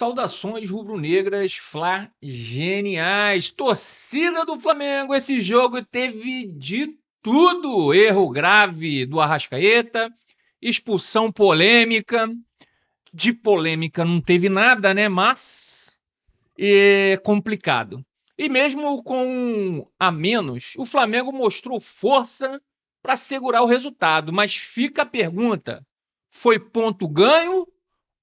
Saudações rubro-negras, Fla geniais, torcida do Flamengo, esse jogo teve de tudo, erro grave do Arrascaeta, expulsão polêmica, de polêmica não teve nada, né, mas é complicado. E mesmo com a menos, o Flamengo mostrou força para segurar o resultado, mas fica a pergunta, foi ponto ganho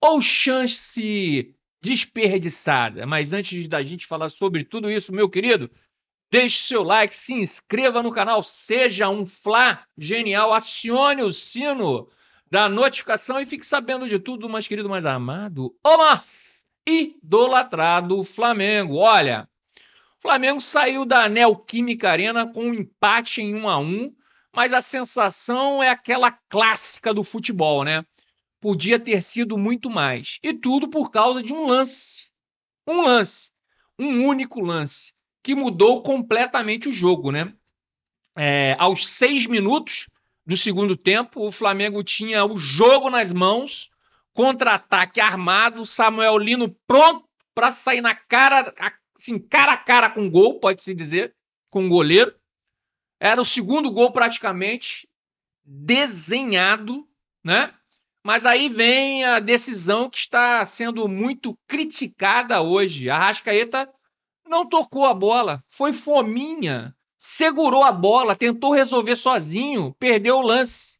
ou chance desperdiçada? Mas antes da gente falar sobre tudo isso, meu querido, deixe seu like, se inscreva no canal, seja um Fla genial, acione o sino da notificação e fique sabendo de tudo, mais querido, mais amado, o mais idolatrado Flamengo. Olha, o Flamengo saiu da Neoquímica Arena com um empate em 1-1, mas a sensação é aquela clássica do futebol, né? Podia ter sido muito mais. E tudo por causa de um lance. Um único lance, que mudou completamente o jogo, né? Aos 6 minutos do segundo tempo, o Flamengo tinha o jogo nas mãos, contra-ataque armado, Samuel Lino pronto para sair na cara, assim, cara a cara com o gol, pode-se dizer, com o goleiro. Era o segundo gol praticamente desenhado, né? Mas aí vem a decisão que está sendo muito criticada hoje. A Arrascaeta não tocou a bola, foi fominha, segurou a bola, tentou resolver sozinho, perdeu o lance.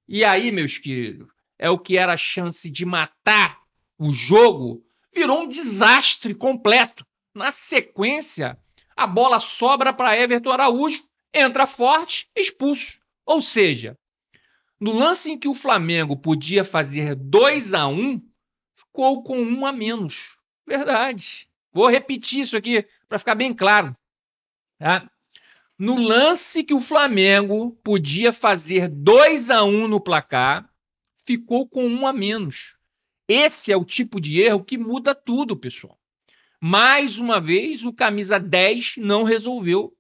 E aí, meus queridos, é o que era a chance de matar o jogo, virou um desastre completo. Na sequência, a bola sobra para Everton Araújo, entra forte, expulso. Ou seja, no lance em que o Flamengo podia fazer 2-1, ficou com 1 a menos. Verdade. Vou repetir isso aqui para ficar bem claro. Tá? No lance que o Flamengo podia fazer 2-1 no placar, ficou com 1 a menos. Esse é o tipo de erro que muda tudo, pessoal. Mais uma vez, o camisa 10 não resolveu.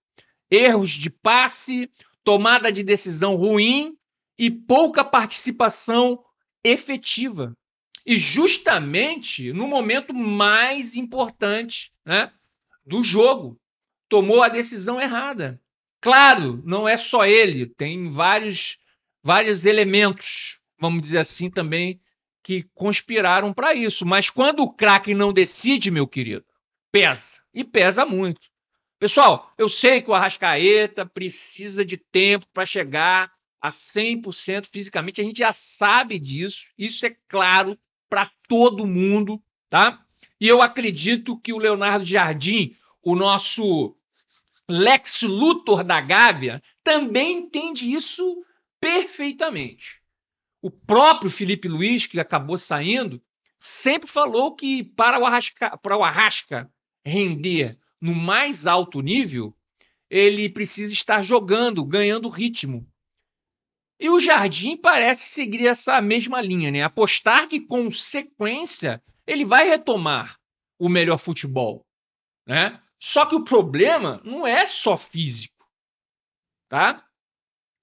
Erros de passe, tomada de decisão ruim e pouca participação efetiva. E justamente no momento mais importante, né, do jogo, tomou a decisão errada. Claro, não é só ele, tem vários elementos, vamos dizer assim, também, que conspiraram para isso. Mas quando o craque não decide, meu querido, pesa. E pesa muito. Pessoal, eu sei que o Arrascaeta precisa de tempo para chegar a 100% fisicamente, a gente já sabe disso, isso é claro para todo mundo, tá? E eu acredito que o Leonardo Jardim, o nosso Lex Luthor da Gávea, também entende isso perfeitamente. O próprio Felipe Luiz, que acabou saindo, sempre falou que para o Arrasca render no mais alto nível, ele precisa estar jogando, ganhando ritmo. E o Jardim parece seguir essa mesma linha, né? Apostar que com sequência ele vai retomar o melhor futebol, né? Só que o problema não é só físico, tá?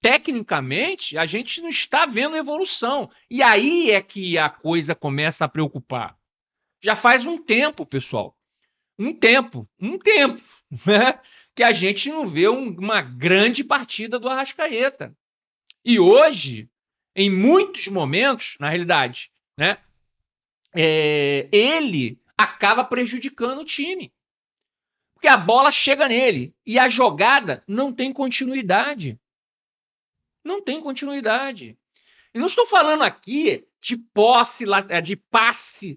Tecnicamente, a gente não está vendo evolução. E aí é que a coisa começa a preocupar. Já faz um tempo, pessoal. Um tempo, né? Que a gente não vê uma grande partida do Arrascaeta. E hoje, em muitos momentos, na realidade, né, ele acaba prejudicando o time. Porque a bola chega nele e a jogada não tem continuidade. Não tem continuidade. E não estou falando aqui de passe,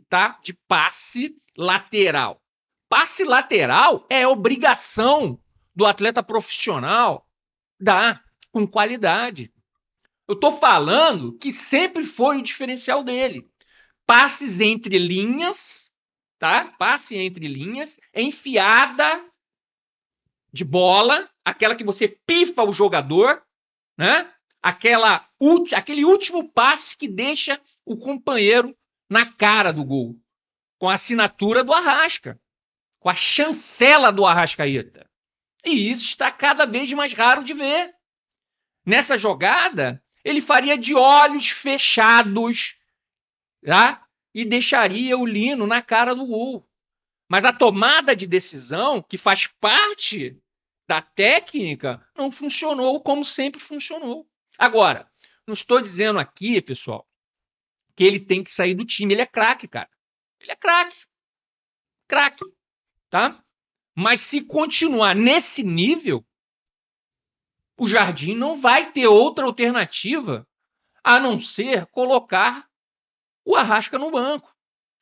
tá? De passe lateral. Passe lateral é obrigação do atleta profissional dar com qualidade. Eu estou falando que sempre foi o diferencial dele. Passes entre linhas, tá? Passe entre linhas, enfiada de bola, aquela que você pifa o jogador, né? Aquele último passe que deixa o companheiro na cara do gol, com a assinatura do Arrasca, com a chancela do Arrascaeta. E isso está cada vez mais raro de ver. Nessa jogada, ele faria de olhos fechados, tá? e deixaria o Lino na cara do gol. Mas a tomada de decisão, que faz parte da técnica, não funcionou como sempre funcionou. Agora, não estou dizendo aqui, pessoal, que ele tem que sair do time. Ele é craque, cara. Ele é craque. Craque, tá? Mas se continuar nesse nível, o Jardim não vai ter outra alternativa a não ser colocar o Arrasca no banco.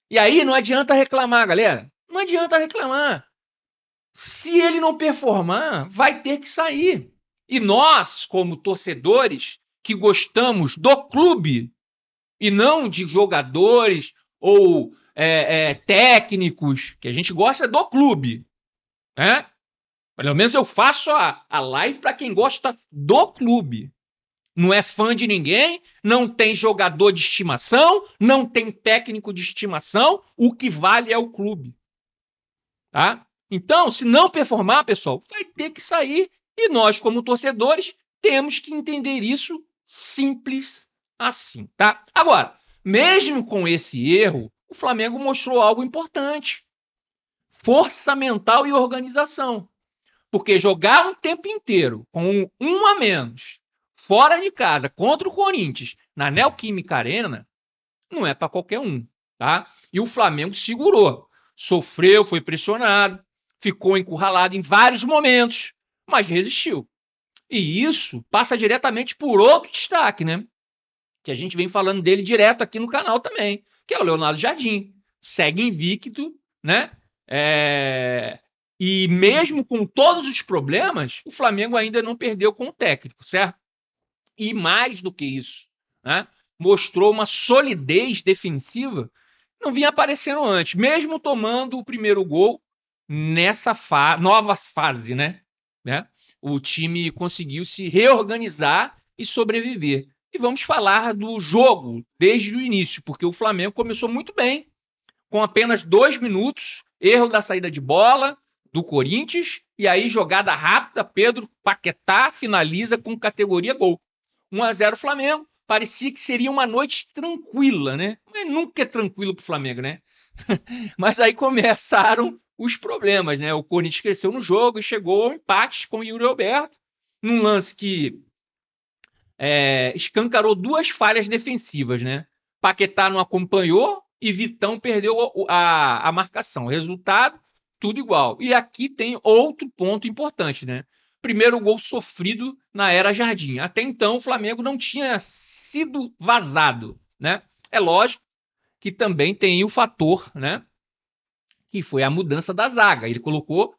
E aí não adianta reclamar, galera. Não adianta reclamar. Se ele não performar, vai ter que sair. E nós, como torcedores, que gostamos do clube e não de jogadores ou técnicos, que a gente gosta do clube, né? Pelo menos eu faço a live para quem gosta do clube. Não é fã de ninguém, não tem jogador de estimação, não tem técnico de estimação, o que vale é o clube. Tá? Então, se não performar, pessoal, vai ter que sair e nós, como torcedores, temos que entender isso simples assim, tá? Agora, mesmo com esse erro, o Flamengo mostrou algo importante: força mental e organização. Porque jogar um tempo inteiro com um a menos, fora de casa, contra o Corinthians, na Neoquímica Arena, não é para qualquer um, tá? E o Flamengo segurou, sofreu, foi pressionado, ficou encurralado em vários momentos, mas resistiu. E isso passa diretamente por outro destaque, né? Que a gente vem falando dele direto aqui no canal também, que é o Leonardo Jardim. Segue invicto, né? E mesmo com todos os problemas, o Flamengo ainda não perdeu com o técnico, certo? E mais do que isso, né? Mostrou uma solidez defensiva que não vinha aparecendo antes, mesmo tomando o primeiro gol nessa nova fase, né? O time conseguiu se reorganizar e sobreviver. E vamos falar do jogo desde o início, porque o Flamengo começou muito bem, com apenas 2 minutos, erro da saída de bola do Corinthians, e aí jogada rápida, Pedro Paquetá finaliza com categoria gol. 1-0 Flamengo, parecia que seria uma noite tranquila, né? Mas nunca é tranquilo pro Flamengo, né? Mas aí começaram os problemas, né? O Corinthians cresceu no jogo e chegou ao empate com o Yuri Alberto, num lance que escancarou 2 falhas defensivas, né? Paquetá não acompanhou e Vitão perdeu a marcação. Resultado, tudo igual. E aqui tem outro ponto importante, né? Primeiro gol sofrido na era Jardim. Até então o Flamengo não tinha sido vazado, né? É lógico que também tem o fator, né? Que foi a mudança da zaga. Ele colocou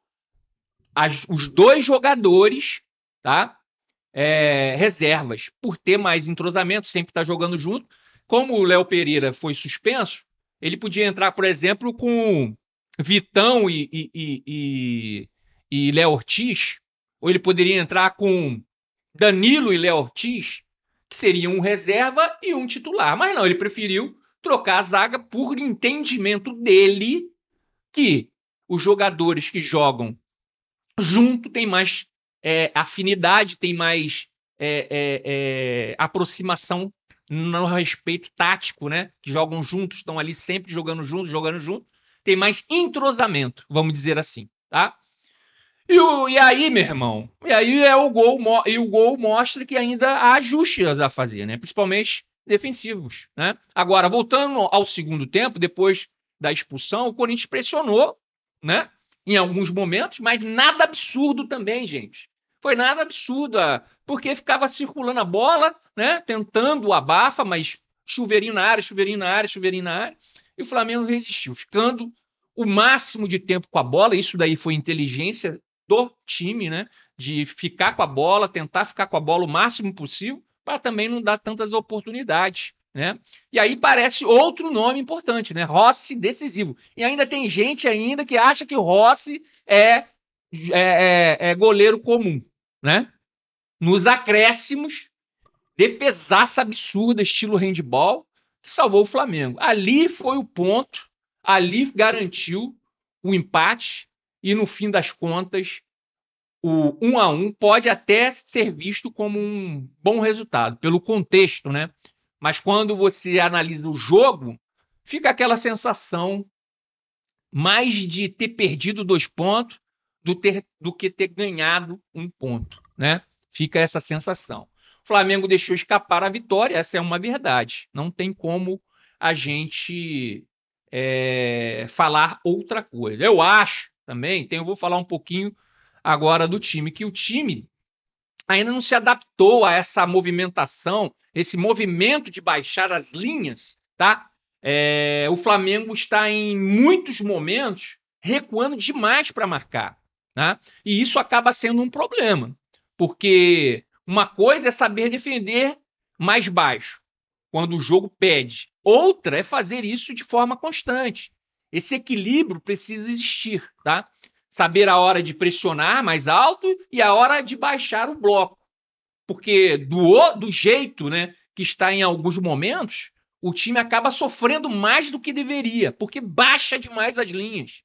os 2 jogadores, tá? Reservas, por ter mais entrosamento, sempre tá jogando junto. Como o Léo Pereira foi suspenso, ele podia entrar, por exemplo, com Vitão e Léo Ortiz, ou ele poderia entrar com Danilo e Léo Ortiz, que seriam um reserva e um titular. Mas não, ele preferiu trocar a zaga por entendimento dele que os jogadores que jogam junto têm mais afinidade, têm mais aproximação no respeito tático, né? Que jogam juntos, estão ali sempre jogando juntos, tem mais entrosamento, vamos dizer assim, tá? E aí, meu irmão, e aí o gol mostra que ainda há ajustes a fazer, né? Principalmente defensivos, né? Agora, voltando ao segundo tempo, depois da expulsão, o Corinthians pressionou, né? Em alguns momentos, mas nada absurdo também, gente. Foi nada absurdo, porque ficava circulando a bola, né? Tentando o abafa, mas chuveirinho na área, e o Flamengo resistiu, ficando o máximo de tempo com a bola. Isso daí foi inteligência do time, né? De ficar com a bola, tentar ficar com a bola o máximo possível, para também não dar tantas oportunidades, né? E aí parece outro nome importante, né? Rossi decisivo. E ainda tem gente ainda que acha que o Rossi é goleiro comum, né? Nos acréscimos, defesaça absurda, estilo handball, que salvou o Flamengo. Ali foi o ponto, ali garantiu o empate e, no fim das contas, o 1-1 pode até ser visto como um bom resultado, pelo contexto, né? Mas quando você analisa o jogo, fica aquela sensação mais de ter perdido 2 pontos do que ter ganhado 1 ponto, né? Fica essa sensação. O Flamengo deixou escapar a vitória, essa é uma verdade. Não tem como a gente falar outra coisa. Eu acho também, eu vou falar um pouquinho agora do time, que o time ainda não se adaptou a essa movimentação, esse movimento de baixar as linhas, tá? O Flamengo está em muitos momentos recuando demais para marcar, tá? E isso acaba sendo um problema, porque uma coisa é saber defender mais baixo, quando o jogo pede. Outra é fazer isso de forma constante. Esse equilíbrio precisa existir, tá? Saber a hora de pressionar mais alto e a hora de baixar o bloco. Porque do jeito, né, que está em alguns momentos, o time acaba sofrendo mais do que deveria, porque baixa demais as linhas.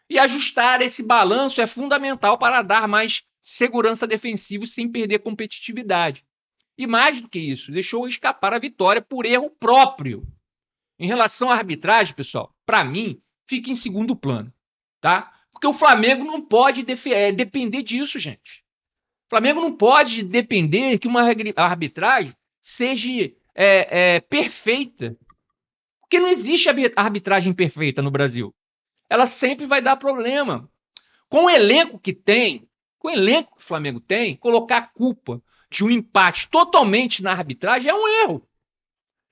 E ajustar esse balanço é fundamental para dar mais segurança defensiva sem perder competitividade. E mais do que isso, deixou escapar a vitória por erro próprio. Em relação à arbitragem, pessoal, para mim, fica em segundo plano, tá? Porque o Flamengo não pode depender disso, gente. O Flamengo não pode depender que uma arbitragem seja perfeita. Porque não existe arbitragem perfeita no Brasil. Ela sempre vai dar problema. Com o elenco que tem, com o elenco que o Flamengo tem, colocar a culpa de um empate totalmente na arbitragem é um erro.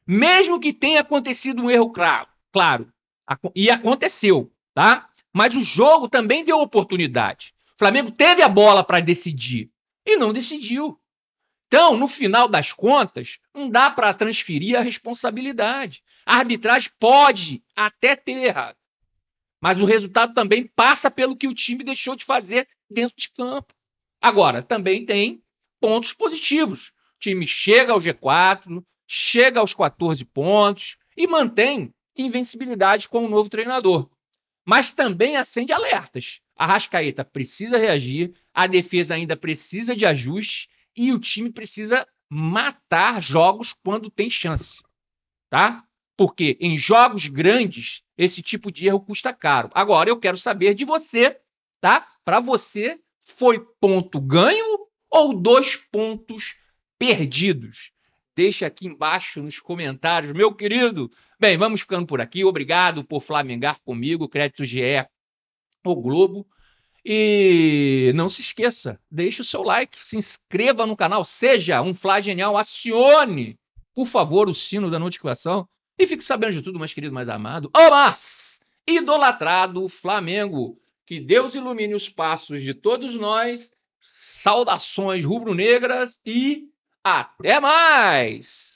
Mesmo que tenha acontecido um erro claro, e aconteceu, tá? Mas o jogo também deu oportunidade. O Flamengo teve a bola para decidir e não decidiu. Então, no final das contas, não dá para transferir a responsabilidade. A arbitragem pode até ter errado, mas o resultado também passa pelo que o time deixou de fazer dentro de campo. Agora, também tem pontos positivos. O time chega ao G4, chega aos 14 pontos e mantém invencibilidade com o novo treinador. Mas também acende alertas. A Arrascaeta precisa reagir, a defesa ainda precisa de ajuste e o time precisa matar jogos quando tem chance, tá? Porque em jogos grandes, esse tipo de erro custa caro. Agora, eu quero saber de você, tá? Para você, foi ponto ganho ou 2 pontos perdidos? Deixa aqui embaixo nos comentários, meu querido. Bem, vamos ficando por aqui. Obrigado por flamengar comigo. Crédito GE, o Globo. E não se esqueça, deixe o seu like, se inscreva no canal, seja um Fla Genial, acione, por favor, o sino da notificação e fique sabendo de tudo, mais querido, mais amado, o mais idolatrado Flamengo. Que Deus ilumine os passos de todos nós. Saudações rubro-negras e até mais!